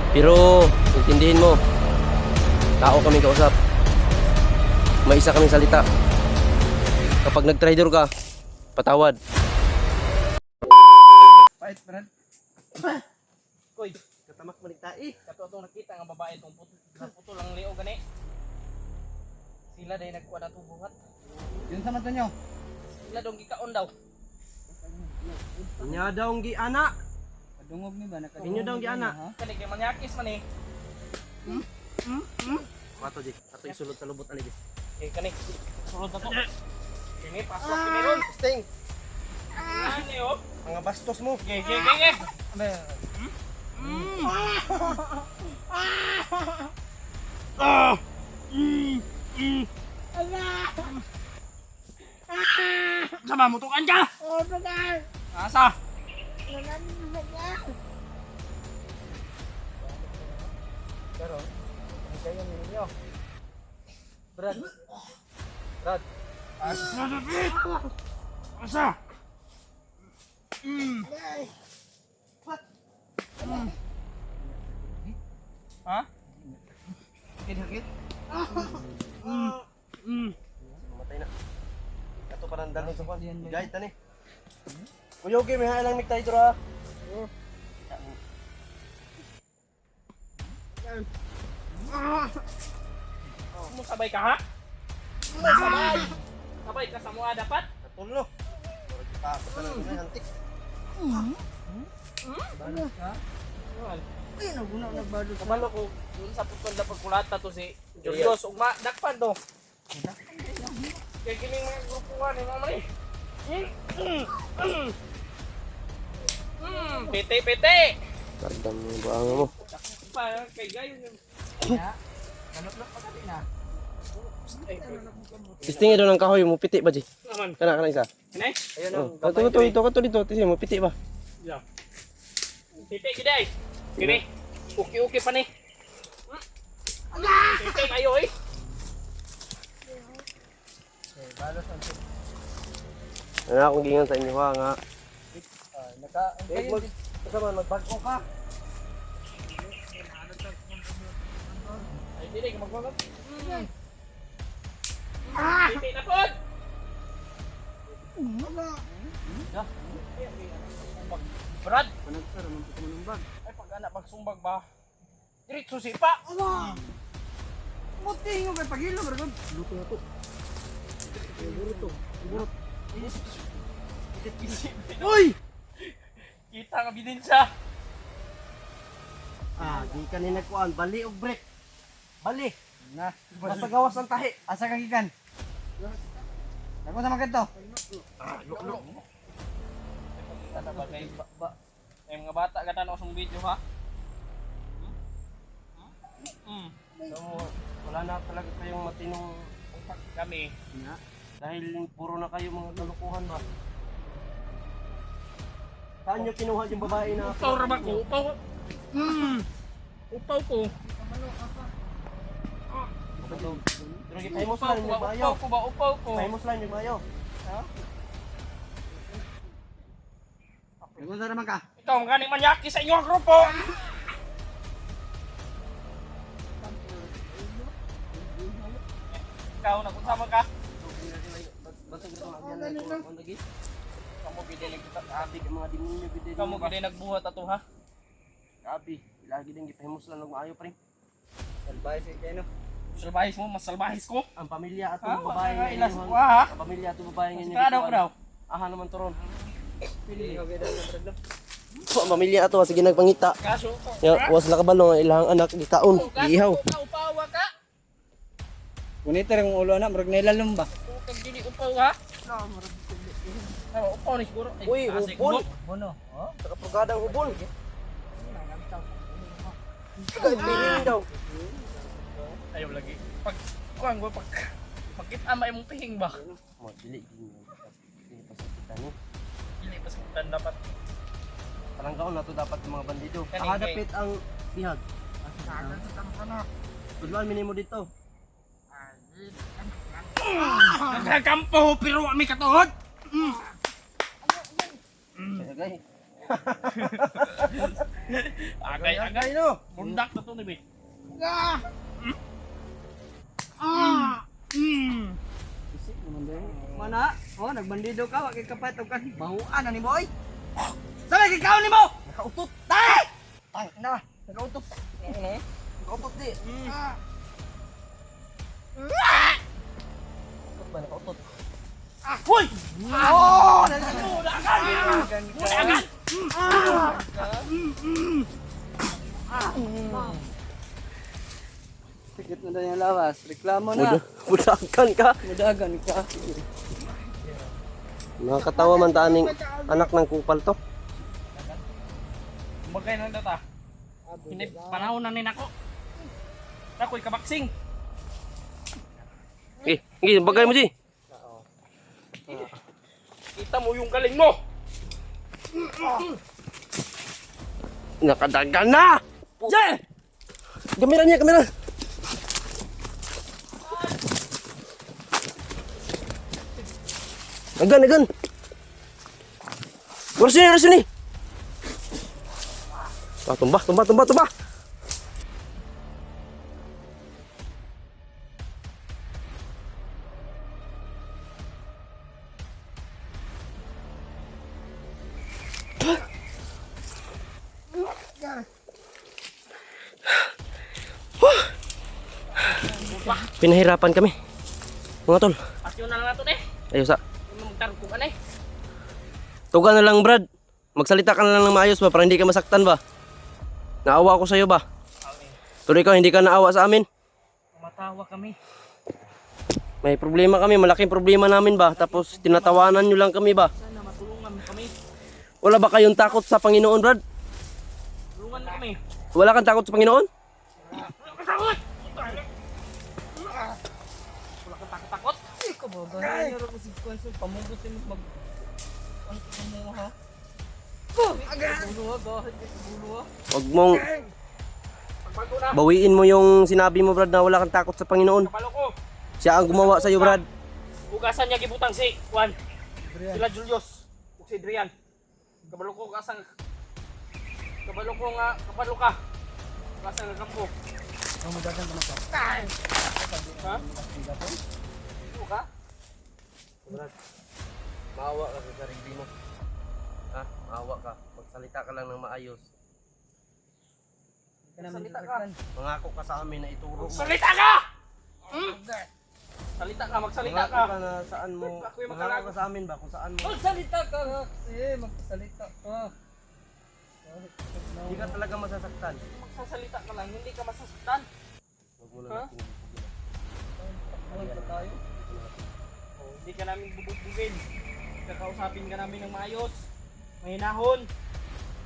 Pero intindihin mo, tao kaming kausap. May isa kaming salita. Kapag nag-trader ka, patawad. Pait, Brad. Koy, katamak maligtai. Kato itong nakita nga babae itong puto lang liog gani. Sila dahil nagkuha na itong buhat. Yun sa mata nyo. Sila dong gikaon daw. Inya daw ang giana. Kadungog ni ba? Inyo daw ang giana. Kani kay manyakis man eh. Mato di, ato isulod sa lubot ani di. Eh kani, sulod na to. Kini, pasok kini ron. Sting, Ano yun? mga bastos mo. Ge. Sama mo tukan ka! Oh, benar. Asa? Benar, benar. Pero, hindi kayo ninyo. Brad. Asa na bit! Asa? Ha? Sakit? Matay na. Ato pa nang dalon sa kwan. Gayt tani. Kuya okay, may halang miktay dito ha. Sabay ka ha? Sabay! Sabay ka sa mga dapat? Natulo. Murag kita pa nang antik. Balas ka? Ay, naguna nagbalo. Kabalo ko, dun sa putol na pagkulata to si Julius. Ugma, dakpan to. Kaya kining mga grupuhan ni Mama ni. Pete! Kardam mo ba mo? Pa, kay gayon yun. Kanot-lot pa kami na. Istingi daw ng kahoy mo piti ba di? Naman. Kana isa. Kanay? Ayun ang. Kato dito. Tisi mo piti ba? Yeah. Pete giday. Kini. Uki pa ni. Pete kayo eh. Ano akong gingan sa inyo ha nga. Kayo Kasama magbago ka. ay dili ka magbagat. Pete na pod. Brad, Panagsa naman po ng bag. ay pag anak magsumbag ba? Diretso si pa. Buti nga kay pagilo, bro. Luto na to. Burot. Uy! Kita nga bidensya. Ah, di ka ni nagkuan. Bali og break. Bali. Na, Basta gawas ng tahi. asa ka gikan? Ako sa magento. Kita sa bagay may mga bata ka tanong sa video ha? So, wala na talaga kayong matinong Kami. na. Dahil puro na kayo mga kalukuhan ba? Saan nyo kinuha yung babae na Upaw ra ba ko? Upaw. Upaw ko. Pero gipahimos Upaw lang ko yung ba? bayo. Upaw ko. Pahimos lang yung bayo. Ha? Ako sa naman ka. Ikaw ang gani manyaki sa inyong grupo. Ikaw nakunsama ka. Basag ito mga biyan na lagi. Kamu gid kita. Abi ka mga demonyo bidin. Kamu gid nagbuhat ato ha. Abi, lagi din gipahimos lang ng maayo pre. Salbay si Keno. Salbahis mo, mas salbahis ko. Ang pamilya Ha? atong babae Wala ilas inyong- ko ha. Ang pamilya atong babae ngayon. Kada ko daw. Aha naman turon. Pili ko gid ang bro. So, ang pamilya ato sige nagpangita. Kaso ko. Ya, was la kabalo ang ilang anak gikaon, giihaw. Upawa ka. Kunita ring ulo na, murag nailalom ba? Kung kag dili upaw ha. Upaw ni siguro. Ay, Uy, asik hubol. mo. Bono. Oh. Sa kapugadang hubol. Tagay piling daw. Ayaw lagi. Pag kuan go pagkita may mong pihing ba. Mo dili din. Dili pa sa kita ni. Dili pa sa dapat. Parang gaon na to dapat yung mga bandido. Kaning Nakadapit ang bihag. Sagan sa tampo na. Tudlan minimo dito. Nagkakampo pero wa mi katuhod. Tagay. Agay no. Mundak na to ni Be. Isip naman daw. Mana? Oh, nagbandido ka, wa kay kapat og kan. Bahuan na ni boy. Sabay kay kaon nimo. Nakautot. Tay! Ay, na. Nakautot. Nakautot di. Ba nakautot. Hoy! Oh, Mudagan! Mudagan! Sikit na daw yung lawas. Reklamo na. Mudagan ka. Mudagan ka. Nakakatawa man taaning anak ng kupal to. Bagay na data. Hindi panahon na nako. Ako'y kabaksing. Bagay mo si. Kita mo yung galing mo. Nakadagan na! Jay! Kamera niya, kamera! Agan! Oras sini! Tumba! Pinahirapan kami. Mga tol. Pasyon na lang nato eh. Ayos sa. Magtarkukan eh. Tuga na lang, Brad. Magsalita ka na lang ng maayos ba para hindi ka masaktan ba? Naawa ako sa iyo ba? Pero ikaw hindi ka naawa sa amin. Matawa kami. May problema kami, malaking problema namin ba? Tapos tinatawanan nyo lang kami ba? Sana matulungan mo kami. Wala ba kayong takot sa Panginoon, Brad? Tulungan mo kami. Wala kang takot sa Panginoon? Takot! Wala kang takot-takot? Ikaw ba? Ganyan ko si Konsol. Pamugot mo mag... Ano ka mo ha? Bulo ha? Bulo ha? Huwag mong Pagbago na. bawiin mo yung sinabi mo, Brad, na wala kang takot sa Panginoon. Kapalo ko. Siya ang gumawa sa iyo, Brad. Ugasan niya gibutang si Juan. Sila Julius. Ug si Adrian. Kabalo ko kasang kabalo ko nga kabalo ka. Kasang nga kampo. Ang mudagan ka maka. Ha? Ito ka? Brad, maawa ka sa sarili mo. Ha? Maawa ka. Magsalita ka lang ng maayos. Salita ka. Mangako ka sa amin na ituro mo. Salita ka! Salita ka, magsalita Mangako ka. ka na saan mo. Ako yung Mangako magkalago. ka sa amin ba kung saan mo. Magsalita ka ha? Kasi magsalita ka. Hindi ka talaga masasaktan. Magsasalita ka lang, hindi ka masasaktan. Huwag mo Ha? lang tingin. Awal pa tayo. Oh, hindi ka namin bubugbugin. Kakausapin ka namin ng maayos. Mahinahon.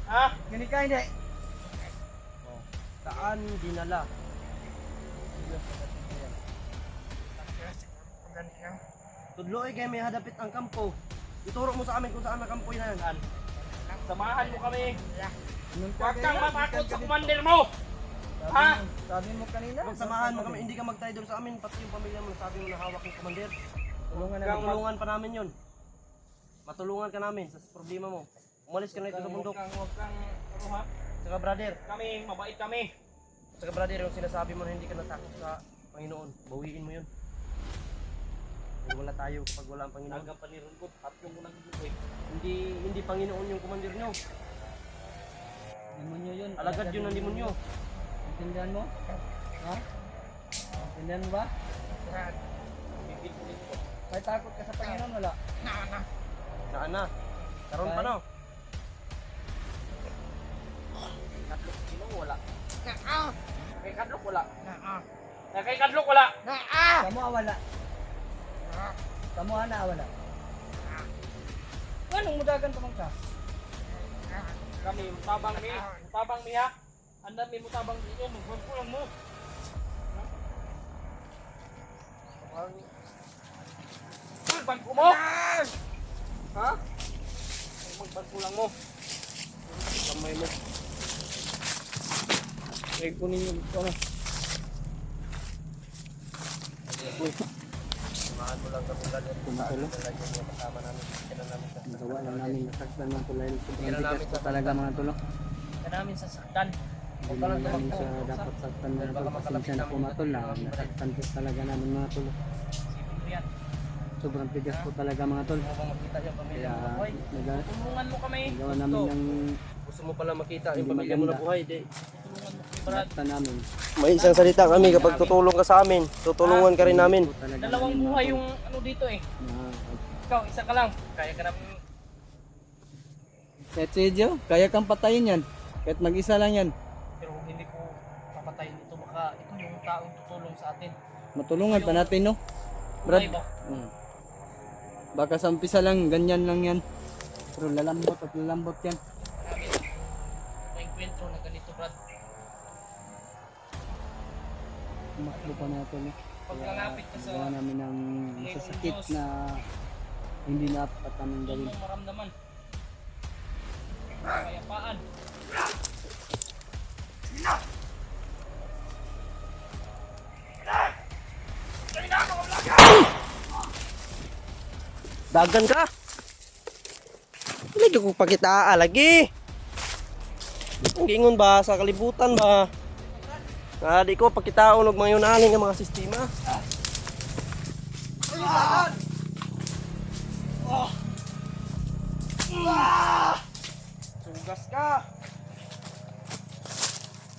Ha? Gani ka hindi. Saan dinala? Tudloy kayo may hadapit ang kampo. Ituro mo sa amin kung saan ang kampo na yan. Saan? Samahan mo kami. Anong Huwag kang kaya? matakot sa commander mo. Ha? Sabi mo kanina. Huwag samahan mo kami, hindi ka mag-trader sa amin, pati yung pamilya mo sabi mo na hawak ng commander. Tulungan na Matulungan pa namin yun. Matulungan ka namin sa problema mo. Umalis ka na ito sa bundok. Huwag kang, ano ha? Saka brother, Kami, mabait kami. saka brother, yung sinasabi mo na hindi ka natakot sa Panginoon, bawiin mo yun. Kung wala tayo kapag wala ang Panginoon. Naga panirun ko, tatlo mo nang buhay. Hindi Panginoon yung commander nyo. Demonyo yun. Alagad yun ng demonyo. Intindihan mo? Ha? Intindihan mo ba? Bibigyan ko. May takot ka sa Panginoon, wala? Saan na? Karoon pa no? Kadlok, sino wala? Kay Kadlok wala. Kay Kadlok wala. Kamu wala. Kamu ana wala. Anong mudagan pa man ka? Kami, mutabang mi. Mutabang mi ha. Anda mi mutabang dito, magpagpulang mo. Magbagpo mo? Ha? Magbagpulang mo. Kamay mo. Egg ko ninyo dito na. Samahan mo lang Tumutulong. Nagawa lang namin nasaktan ng tulay. Sobrang tigas po talaga mga tulong. Ka namin sasaktan. Hindi naman namin siya dapat saktan mga tol. Pasensya na po mga tol. Nasaktan po talaga namin mga tol. Isipin mo yan. Sobrang tigas po talaga mga tol. Huwag kang makita yung pamilya Kaya mo na buhay. Tulungan mo kami. nagawa namin Gusto. ng Gusto mo pala makita yung Hindi pamilya mo na maganda. buhay, di. Tulungan mo kami, Brad. saktan namin. May isang salita kami kapag tutulong ka sa amin. Tutulungan ka rin namin. Po talaga Dalawang namin, mga buhay tol. yung ano dito eh. Na- Ikaw, isa ka lang. Kaya ka namin. Kahit si Ejo, kaya kang patayin yan. Kahit mag-isa lang yan. Pero hindi ko papatayin ito. Baka ito yung taong tutulong sa atin. Matulungan pa natin no. Brad. Buhay ba? Baka sa umpisa lang, ganyan lang yan. Pero lalambot at lalambot yan. Marami na enkwentro na ganito, Brad. Tumakbo pa natin. No? Pag lalapit ka sa Gawa namin ng masasakit na hindi na dapat namin doon gawin. mo maramdaman. Kayapaan. Dagan ka. Lagi ko pakitaa lagi. Ang gingon ba sa kalibutan ba? Di ko pakitaon og mga yunanin nga mga sistema. Sugas ka.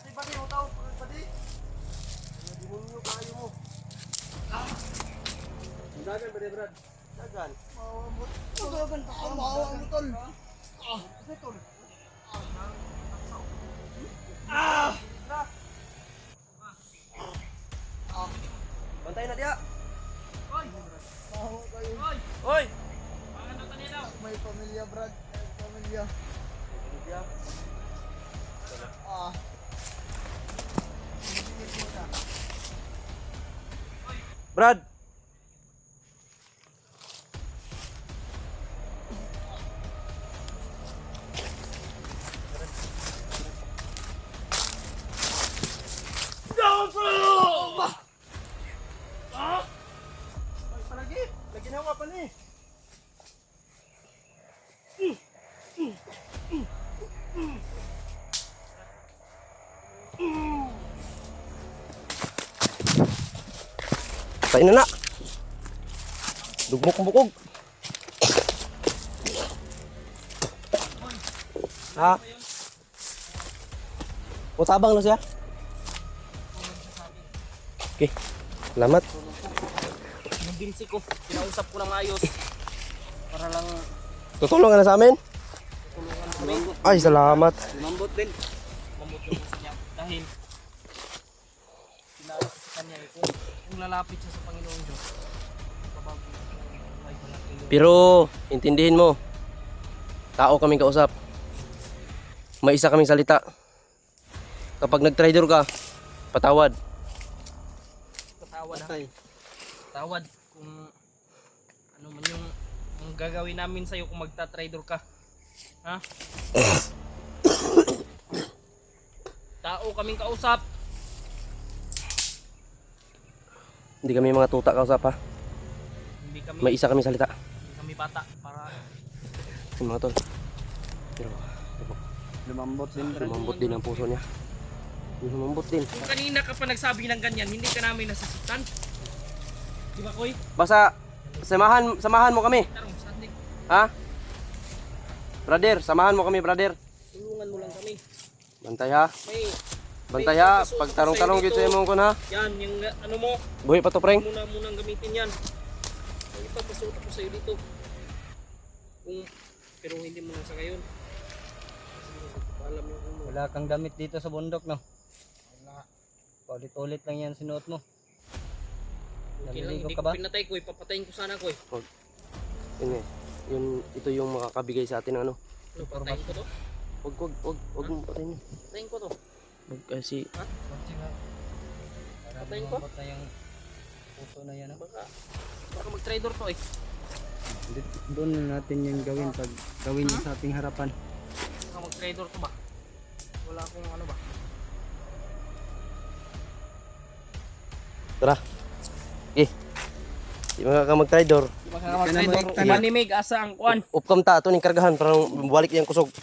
Di ba di mo tao? Di ba di? Demonyo kayo mo. Dagan ba di Brad? Dagan. Bantay na dia. Hoy! Hoy! Hoy. Pangan na kanina. May pamilya, Brad. May pamilya. Brad. Palagi, lagi na pa ni. Patay na na. Dugmok-bukog. Ha? O tabang na siya? Okay. Salamat. Yung binsi ko, kinausap ko ng ayos. Para lang Tutulong ka na sa amin? tulungan kami. Ay, salamat. Lumambot din. Mamutulong ko sa niya. Dahil sinabi ko sa kanya eh, kung lalapit siya sa Panginoon Diyos, babago yung buhay ko natin. Pero, intindihin mo. Tao kaming kausap. May isa kaming salita. Kapag nag-trader ka, patawad. Patawad ha. Patawad kung ano man yung ang gagawin namin sa'yo kung magta-trader ka. Ha? Tao kaming kausap. Hindi kami mga tuta kausap ha. Hindi kami, May isa kaming salita. hindi kami bata para Yung mga tol. Pero, Lumambot din, Brad. lumambot din ang puso niya. Lumambot din. kung kanina ka pa nagsabi ng ganyan, hindi ka namin nasasaktan. Di ba, Koy? Basta, samahan mo kami. Tarong, sandik. Ha? Brother, samahan mo kami, brother. Tulungan mo lang kami. Bantay ha. May, Bantay ha. Pag tarong-tarong gid sa imong kun ha. yan, yung ano mo, Buhi pa to, preng. munang gamitin yan. May ipapasuot ako sa'yo dito. Pero hindi mo na sa ngayon. Kasi alam yung ano. Wala kang damit dito sa bundok, no? Wala. Paulit-ulit lang yan sinuot mo. Okay lang, Naliligo hindi ka ko ba? pinatay ko, papatayin ko sana ko. Yun eh. Ito yung makakabigay sa atin ng ano. Ano, patayin ko to? Wag mo patayin yun. Patayin ko to. Wag kasi Patayin ko? Lumambot na yung puso na yan, no? Baka mag-trader to eh. Doon na natin yung gawin pag gawin niya sa ating harapan. Baka mag-trader to ba? Wala akong ano ba? tara. Okay. Di mga ka mag-trader. Manimig asa ang kuan. Upkam ta, ito ning kargahan, parang balik yung kusog.